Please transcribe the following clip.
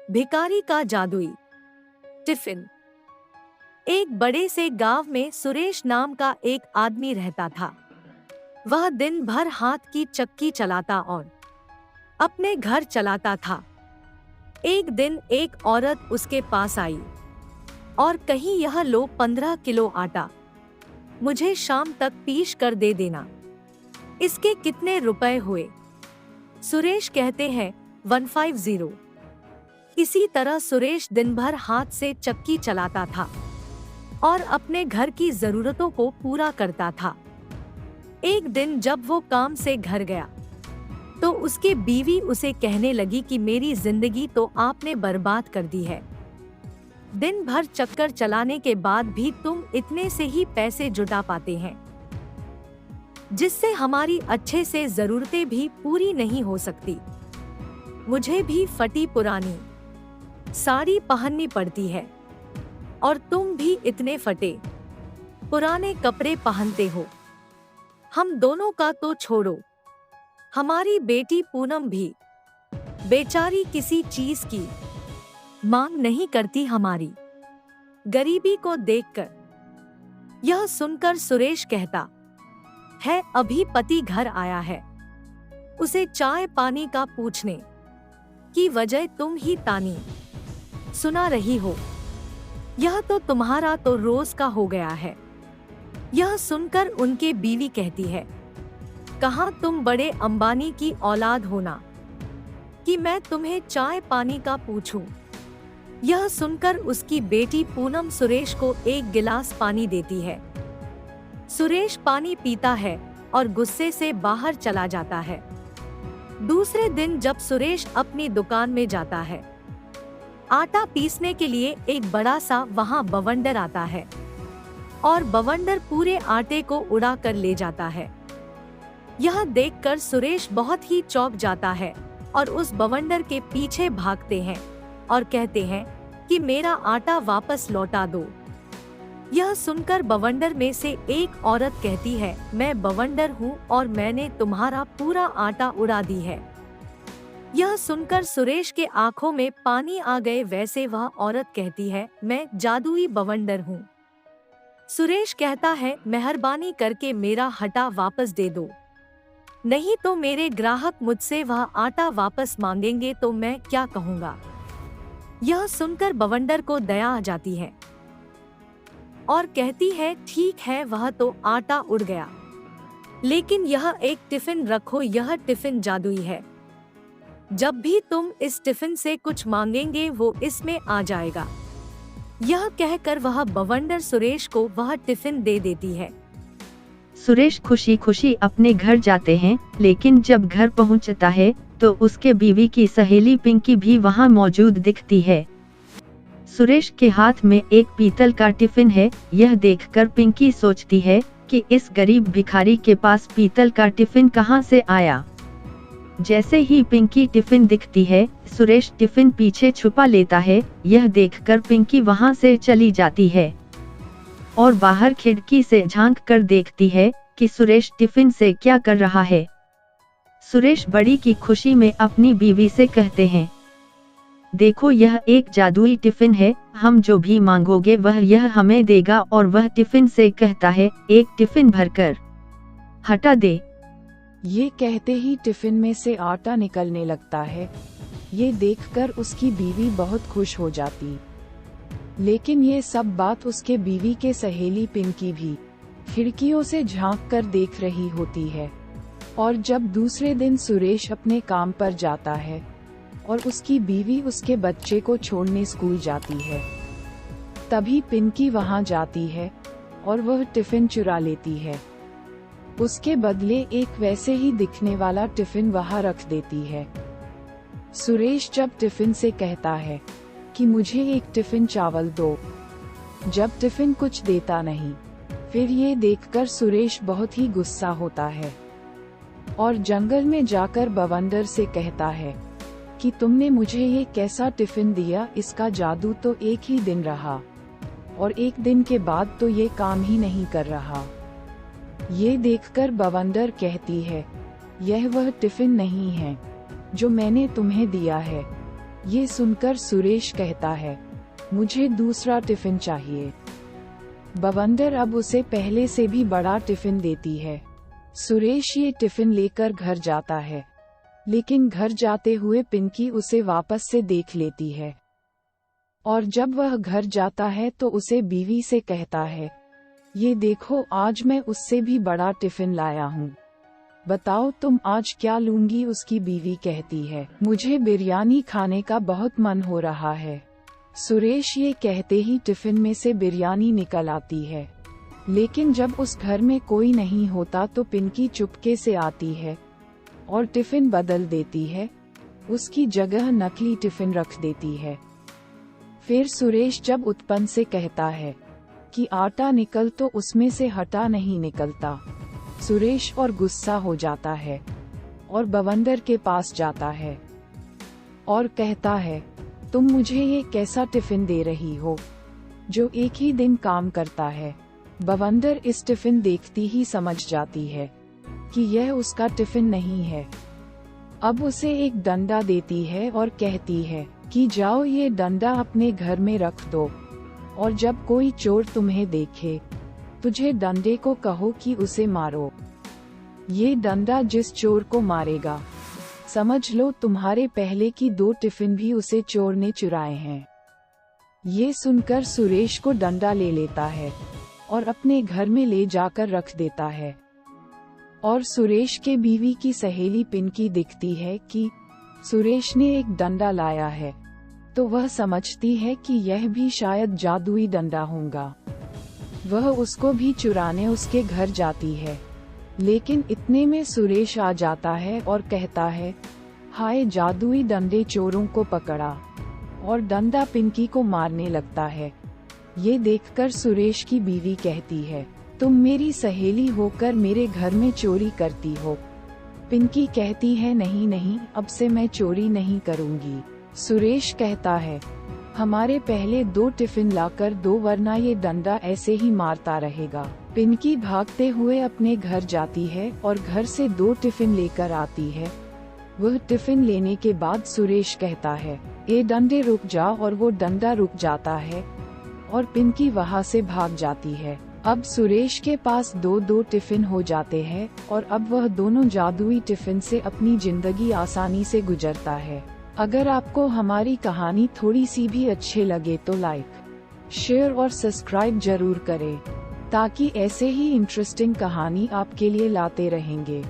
भिखारी का जादुई टिफिन। एक बड़े से गांव में सुरेश नाम का एक आदमी रहता था। वह दिन भर हाथ की चक्की चलाता और अपने घर चलाता था। एक दिन एक औरत उसके पास आई और कही, यह लो 15 किलो आटा, मुझे शाम तक पीस कर दे देना। इसके कितने रुपए हुए? सुरेश कहते हैं 150। इसी तरह सुरेश दिन भर हाथ से चक्की चलाता था और अपने घर की जरूरतों को पूरा करता था। एक दिन जब वो काम से घर गया तो उसकी बीवी उसे कहने लगी कि मेरी जिंदगी तो आपने बर्बाद कर दी है। दिन भर चक्कर चलाने के बाद भी तुम इतने से ही पैसे जुटा पाते हैं, जिससे हमारी अच्छे से जरूरतें भी पूरी नहीं हो सकती। मुझे भी फटी पुरानी साड़ी पहननी पड़ती है और तुम भी इतने फटे पुराने कपड़े पहनते हो। हम दोनों का तो छोड़ो, हमारी बेटी पूनम भी बेचारी किसी चीज की मांग नहीं करती हमारी गरीबी को देखकर। यह सुनकर सुरेश कहता है, अभी पति घर आया है, उसे चाय पानी का पूछने की वजह तुम ही तानी सुना रही हो। यह तो तुम्हारा तो रोज का हो गया है। यह सुनकर उनके बीवी कहती है, कहाँ तुम बड़े अंबानी की औलाद होना कि मैं तुम्हें चाय पानी का पूछूं। यह सुनकर उसकी बेटी पूनम सुरेश को एक गिलास पानी देती है। सुरेश पानी पीता है और गुस्से से बाहर चला जाता है। दूसरे दिन जब सुरेश अपनी दुकान में जाता है आटा पीसने के लिए, एक बड़ा सा वहां बवंडर आता है और बवंडर पूरे आटे को उड़ा कर ले जाता है। यह देखकर सुरेश बहुत ही चौंक जाता है और उस बवंडर के पीछे भागते हैं और कहते हैं कि मेरा आटा वापस लौटा दो। यह सुनकर बवंडर में से एक औरत कहती है, मैं बवंडर हूँ और मैंने तुम्हारा पूरा आटा उड़ा दी है। यह सुनकर सुरेश के आंखों में पानी आ गए। वैसे वह औरत कहती है, मैं जादुई बवंडर हूँ। सुरेश कहता है, मेहरबानी करके मेरा हटा वापस दे दो, नहीं तो मेरे ग्राहक मुझसे वह आटा वापस मांगेंगे तो मैं क्या कहूँगा। यह सुनकर बवंडर को दया आ जाती है और कहती है, ठीक है, वह तो आटा उड़ गया, लेकिन यह एक टिफिन रखो, यह टिफिन जादुई है। जब भी तुम इस टिफिन से कुछ मांगेंगे वो इसमें आ जाएगा। यह कहकर वह बवंडर सुरेश को वह टिफिन दे देती है। सुरेश खुशी खुशी अपने घर जाते हैं, लेकिन जब घर पहुंचता है तो उसके बीवी की सहेली पिंकी भी वहां मौजूद दिखती है। सुरेश के हाथ में एक पीतल का टिफिन है। यह देखकर पिंकी सोचती है कि इस गरीब भिखारी के पास पीतल का टिफिन कहां से आया। जैसे ही पिंकी टिफिन दिखती है, सुरेश टिफिन पीछे छुपा लेता है। यह देखकर पिंकी वहां से चली जाती है और बाहर खिड़की से झांक कर देखती है कि सुरेश टिफिन से क्या कर रहा है। सुरेश बड़ी की खुशी में अपनी बीवी से कहते हैं, देखो यह एक जादुई टिफिन है, हम जो भी मांगोगे वह यह हमें देगा। और वह टिफिन से कहता है, एक टिफिन भरकर हटा दे। ये कहते ही टिफिन में से आटा निकलने लगता है। ये देखकर उसकी बीवी बहुत खुश हो जाती, लेकिन ये सब बात उसके बीवी के सहेली पिंकी भी खिड़कियों से झांक कर देख रही होती है। और जब दूसरे दिन सुरेश अपने काम पर जाता है और उसकी बीवी उसके बच्चे को छोड़ने स्कूल जाती है, तभी पिंकी वहां जाती है और वह टिफिन चुरा लेती है। उसके बदले एक वैसे ही दिखने वाला टिफिन वहां रख देती है। सुरेश जब टिफिन से कहता है कि मुझे एक टिफिन चावल दो, जब टिफिन कुछ देता नहीं, फिर ये देखकर सुरेश बहुत ही गुस्सा होता है और जंगल में जाकर बवंडर से कहता है कि तुमने मुझे ये कैसा टिफिन दिया, इसका जादू तो एक ही दिन रहा और एक दिन के बाद तो ये काम ही नहीं कर रहा। ये देखकर बवंडर कहती है, यह वह टिफिन नहीं है जो मैंने तुम्हें दिया है, ये सुनकर सुरेश कहता है, मुझे दूसरा टिफिन चाहिए। बवंडर अब उसे पहले से भी बड़ा टिफिन देती है। सुरेश ये टिफिन लेकर घर जाता है, लेकिन घर जाते हुए पिंकी उसे वापस से देख लेती है। और जब वह घर जाता है तो उसे बीवी से कहता है, ये देखो आज मैं उससे भी बड़ा टिफिन लाया हूँ, बताओ तुम आज क्या लूंगी। उसकी बीवी कहती है, मुझे बिरयानी खाने का बहुत मन हो रहा है। सुरेश ये कहते ही टिफिन में से बिरयानी निकल आती है, लेकिन जब उस घर में कोई नहीं होता तो पिंकी चुपके से आती है और टिफिन बदल देती है, उसकी जगह नकली टिफिन रख देती है। फिर सुरेश जब उत्पन्न से कहता है कि आटा निकल तो उसमें से हटा नहीं निकलता। सुरेश और गुस्सा हो जाता है और बवंडर के पास जाता है और कहता है, तुम मुझे ये कैसा टिफिन दे रही हो जो एक ही दिन काम करता है। बवंडर इस टिफिन देखती ही समझ जाती है कि यह उसका टिफिन नहीं है। अब उसे एक डंडा देती है और कहती है कि जाओ ये डंडा अपने घर में रख दो, और जब कोई चोर तुम्हें देखे तुझे डंडे को कहो कि उसे मारो। ये डंडा जिस चोर को मारेगा समझ लो तुम्हारे पहले की 2 टिफिन भी उसे चोर ने चुराए हैं। ये सुनकर सुरेश को डंडा ले लेता है और अपने घर में ले जाकर रख देता है। और सुरेश के बीवी की सहेली पिंकी दिखती है कि सुरेश ने एक डंडा लाया है, तो वह समझती है कि यह भी शायद जादुई डंडा होगा। वह उसको भी चुराने उसके घर जाती है, लेकिन इतने में सुरेश आ जाता है और कहता है, हाय जादुई डंडे चोरों को पकड़ा, और डंडा पिंकी को मारने लगता है। ये देखकर सुरेश की बीवी कहती है, तुम मेरी सहेली होकर मेरे घर में चोरी करती हो। पिंकी कहती है, नहीं नहीं, अब से मैं चोरी नहीं करूंगी। सुरेश कहता है, हमारे पहले 2 टिफिन लाकर दो, वरना ये डंडा ऐसे ही मारता रहेगा। पिंकी भागते हुए अपने घर जाती है और घर से 2 टिफिन लेकर आती है। वह टिफिन लेने के बाद सुरेश कहता है, ए डंडे रुक जा, और वो डंडा रुक जाता है और पिंकी वहां से भाग जाती है। अब सुरेश के पास 2 टिफिन हो जाते हैं और अब वह दोनों जादुई टिफिन से अपनी जिंदगी आसानी से गुजरता है। अगर आपको हमारी कहानी थोड़ी सी भी अच्छे लगे तो लाइक, शेयर और सब्सक्राइब जरूर करें, ताकि ऐसे ही इंटरेस्टिंग कहानी आपके लिए लाते रहेंगे।